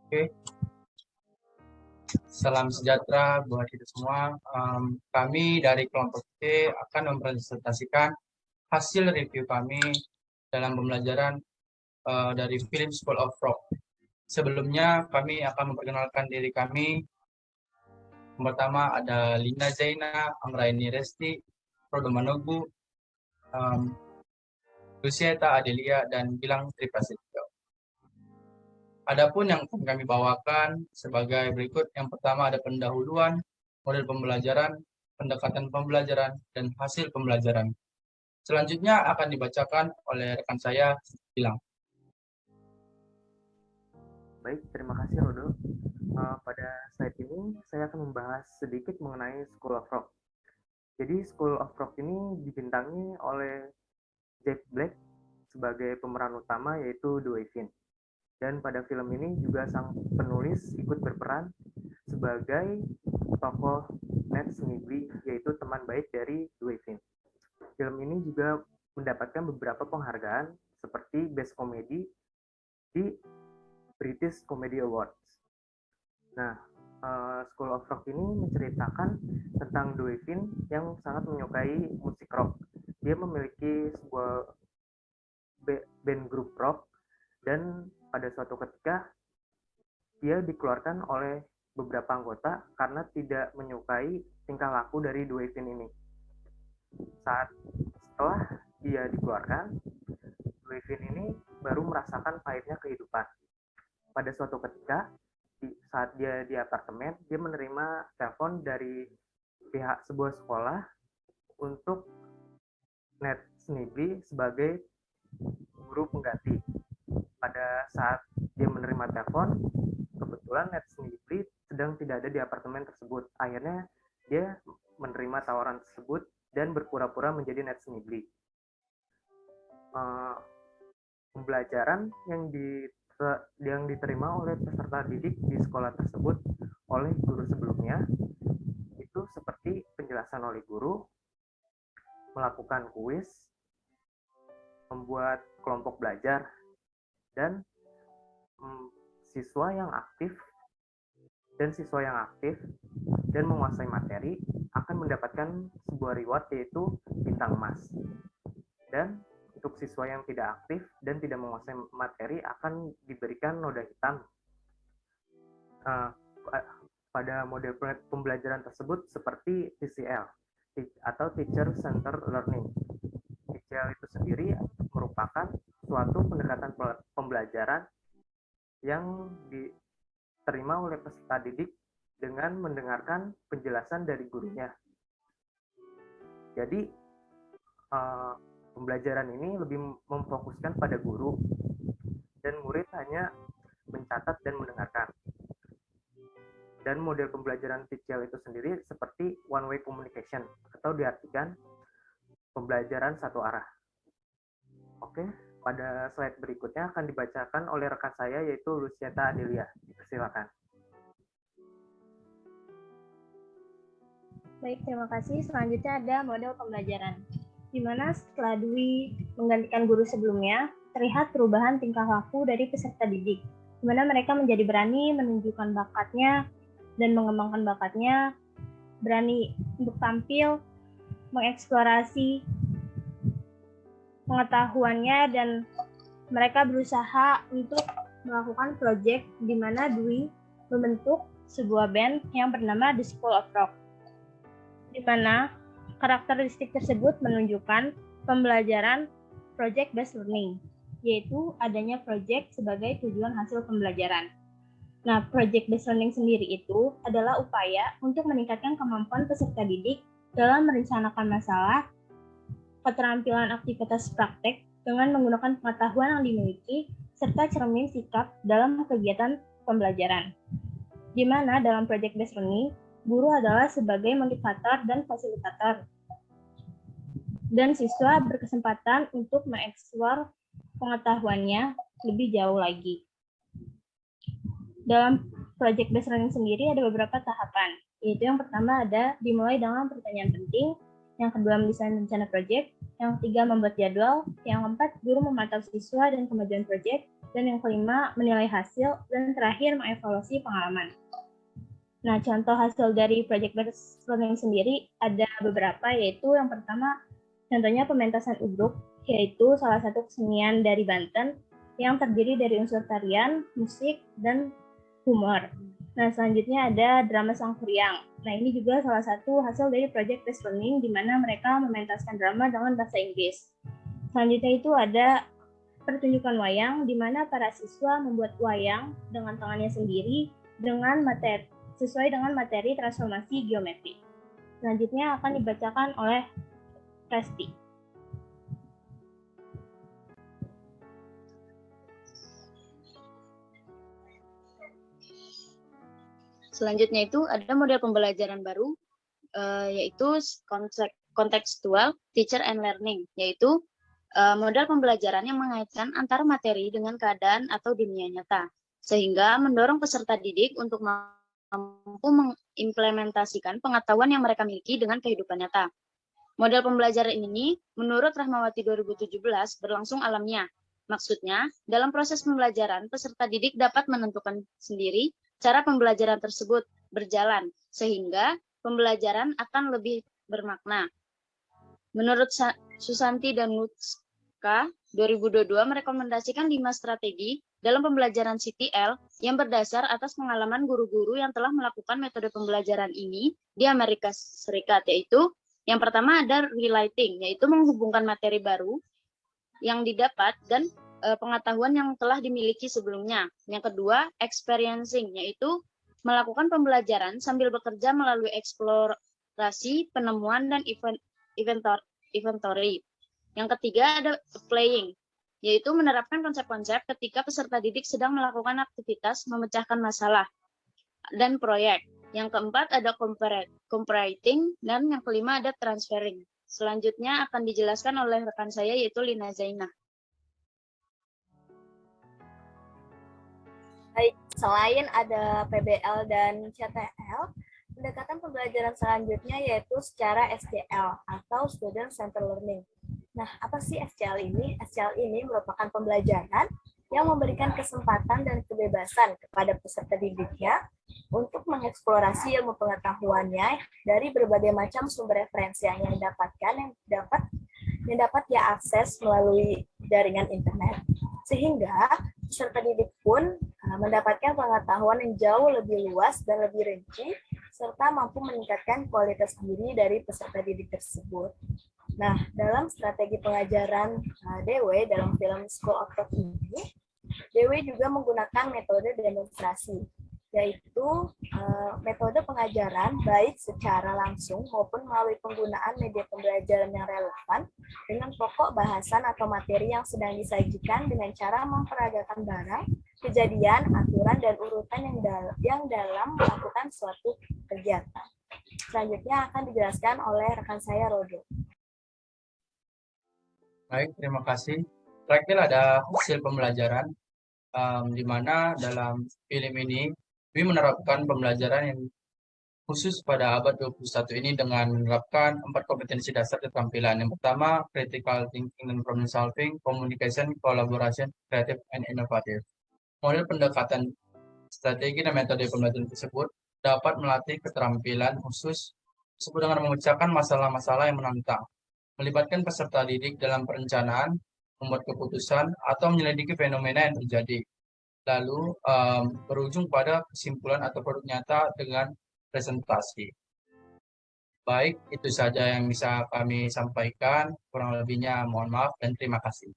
Oke, salam sejahtera buat kita semua. Kami dari kelompok C akan mempresentasikan hasil review kami dalam pembelajaran dari Film School of Rock. Sebelumnya kami akan memperkenalkan diri kami. Yang pertama ada Linda Zaina, Anggraini Resti, Prodo Manogu, Lucieta Adelia, dan Gilang Triprasetyo. Adapun yang kami bawakan sebagai berikut. Yang pertama ada pendahuluan, model pembelajaran, pendekatan pembelajaran, dan hasil pembelajaran. Selanjutnya akan dibacakan oleh rekan saya, Gilang. Baik, terima kasih Rodo. Pada slide ini saya akan membahas sedikit mengenai School of Rock. Jadi School of Rock ini dibintangi oleh Jack Black sebagai pemeran utama yaitu Dwayne. Dan pada film ini juga sang penulis ikut berperan sebagai tokoh Ned Snively, yaitu teman baik dari Dwayne. Film ini juga mendapatkan beberapa penghargaan seperti Best Comedy di British Comedy Awards. Nah, School of Rock ini menceritakan tentang Dwayne yang sangat menyukai musik rock. Dia memiliki sebuah band grup rock dan pada suatu ketika dia dikeluarkan oleh beberapa anggota karena tidak menyukai tingkah laku dari Dwayne ini. Setelah dia dikeluarkan, Dwayne ini baru merasakan pahitnya kehidupan. Pada suatu ketika, saat dia di apartemen, dia menerima telepon dari pihak sebuah sekolah untuk Ned Snively sebagai guru pengganti. Pada saat dia menerima telepon, kebetulan Ned Snively sedang tidak ada di apartemen tersebut. Akhirnya dia menerima tawaran tersebut dan berpura-pura menjadi Ned Snively. Pembelajaran yang diterima oleh peserta didik di sekolah tersebut oleh guru sebelumnya itu seperti penjelasan oleh guru, melakukan kuis, membuat kelompok belajar, dan siswa yang aktif dan menguasai materi akan mendapatkan sebuah reward yaitu bintang emas. Dan untuk siswa yang tidak aktif dan tidak menguasai materi akan diberikan noda hitam. Pada model pembelajaran tersebut seperti TCL atau Teacher Center Learning. TCL itu sendiri merupakan suatu pendekatan pembelajaran yang diterima oleh peserta didik dengan mendengarkan penjelasan dari gurunya. Jadi pembelajaran ini lebih memfokuskan pada guru dan murid hanya mencatat dan mendengarkan. Dan model pembelajaran TCL itu sendiri seperti one way communication atau diartikan pembelajaran satu arah. Oke, pada slide berikutnya akan dibacakan oleh rekan saya yaitu Lucieta Adelia. Silakan. Baik, terima kasih. Selanjutnya ada model pembelajaran, di mana setelah Dwi menggantikan guru sebelumnya, terlihat perubahan tingkah laku dari peserta didik, di mana mereka menjadi berani menunjukkan bakatnya dan mengembangkan bakatnya, berani untuk tampil, mengeksplorasi pengetahuannya, dan mereka berusaha untuk melakukan proyek di mana Dwi membentuk sebuah band yang bernama The School of Rock, di mana karakteristik tersebut menunjukkan pembelajaran project based learning, yaitu adanya project sebagai tujuan hasil pembelajaran. Nah, project based learning sendiri itu adalah upaya untuk meningkatkan kemampuan peserta didik dalam merencanakan masalah, keterampilan aktivitas praktek dengan menggunakan pengetahuan yang dimiliki, serta cermin sikap dalam kegiatan pembelajaran. Di mana dalam project based learning, guru adalah sebagai motivator dan fasilitator, dan siswa berkesempatan untuk mengeksplor pengetahuannya lebih jauh lagi. Dalam project based learning sendiri ada beberapa tahapan, yaitu yang pertama ada dimulai dengan pertanyaan penting, yang kedua mendesain rencana project, yang ketiga membuat jadwal, yang keempat guru memantau siswa dan kemajuan project, Dan yang kelima, menilai hasil. Dan terakhir, mengevaluasi pengalaman. Nah, contoh hasil dari project-based learning sendiri ada beberapa, yaitu yang pertama, contohnya pementasan ubruk, yaitu salah satu kesenian dari Banten yang terdiri dari unsur tarian, musik, dan humor. Nah, selanjutnya ada drama Sangkuriang. Nah, ini juga salah satu hasil dari project-based learning di mana mereka mementaskan drama dengan bahasa Inggris. Selanjutnya itu ada pertunjukan wayang, di mana para siswa membuat wayang dengan tangannya sendiri dengan sesuai dengan materi transformasi geometri. Selanjutnya akan dibacakan oleh Resti. Selanjutnya itu ada model pembelajaran baru, yaitu contextual teacher and learning, yaitu model pembelajaran yang mengaitkan antara materi dengan keadaan atau dunia nyata, sehingga mendorong peserta didik untuk mampu mengimplementasikan pengetahuan yang mereka miliki dengan kehidupan nyata. Model pembelajaran ini, menurut Rahmawati 2017, berlangsung alamiah. Maksudnya, dalam proses pembelajaran, peserta didik dapat menentukan sendiri cara pembelajaran tersebut berjalan, sehingga pembelajaran akan lebih bermakna. Menurut Susanti dan Lutska, 2022 merekomendasikan 5 strategi dalam pembelajaran CTL yang berdasar atas pengalaman guru-guru yang telah melakukan metode pembelajaran ini di Amerika Serikat, yaitu yang pertama ada relating, yaitu menghubungkan materi baru yang didapat dan pengetahuan yang telah dimiliki sebelumnya. Yang kedua, experiencing, yaitu melakukan pembelajaran sambil bekerja melalui eksplorasi, penemuan, dan inventory. Yang ketiga ada playing, yaitu menerapkan konsep-konsep ketika peserta didik sedang melakukan aktivitas memecahkan masalah dan proyek. Yang keempat ada comparating, dan yang kelima ada transferring. Selanjutnya akan dijelaskan oleh rekan saya, yaitu Lina Zainah. Baik, selain ada PBL dan CTL, pendekatan pembelajaran selanjutnya yaitu secara SCL atau Student Centered Learning. Nah, apa sih SCL ini? SCL ini merupakan pembelajaran yang memberikan kesempatan dan kebebasan kepada peserta didiknya untuk mengeksplorasi ilmu pengetahuannya dari berbagai macam sumber referensi yang dapat dia akses melalui jaringan internet. Sehingga peserta didik pun mendapatkan pengetahuan yang jauh lebih luas dan lebih rinci, serta mampu meningkatkan kualitas diri dari peserta didik tersebut. Nah, dalam strategi pengajaran DW dalam film School of Rock ini, DW juga menggunakan metode demonstrasi, yaitu metode pengajaran baik secara langsung maupun melalui penggunaan media pembelajaran yang relevan dengan pokok bahasan atau materi yang sedang disajikan dengan cara memperagakan barang, kejadian, aturan, dan urutan yang dalam melakukan suatu kegiatan. Selanjutnya akan dijelaskan oleh rekan saya, Rodo. Baik, terima kasih. Terakhir ada hasil pembelajaran, di mana dalam film ini, Dwi menerapkan pembelajaran yang khusus pada abad 21 ini dengan menerapkan 4 kompetensi dasar keterampilan. Yang pertama, critical thinking and problem solving, communication, collaboration, creative, and innovative. Model pendekatan strategi dan metode pembelajaran tersebut dapat melatih keterampilan khusus disebut dengan memecahkan masalah-masalah yang menantang, melibatkan peserta didik dalam perencanaan, membuat keputusan, atau menyelidiki fenomena yang terjadi. Lalu berujung pada kesimpulan atau produk nyata dengan presentasi. Baik, itu saja yang bisa kami sampaikan. Kurang lebihnya mohon maaf dan terima kasih.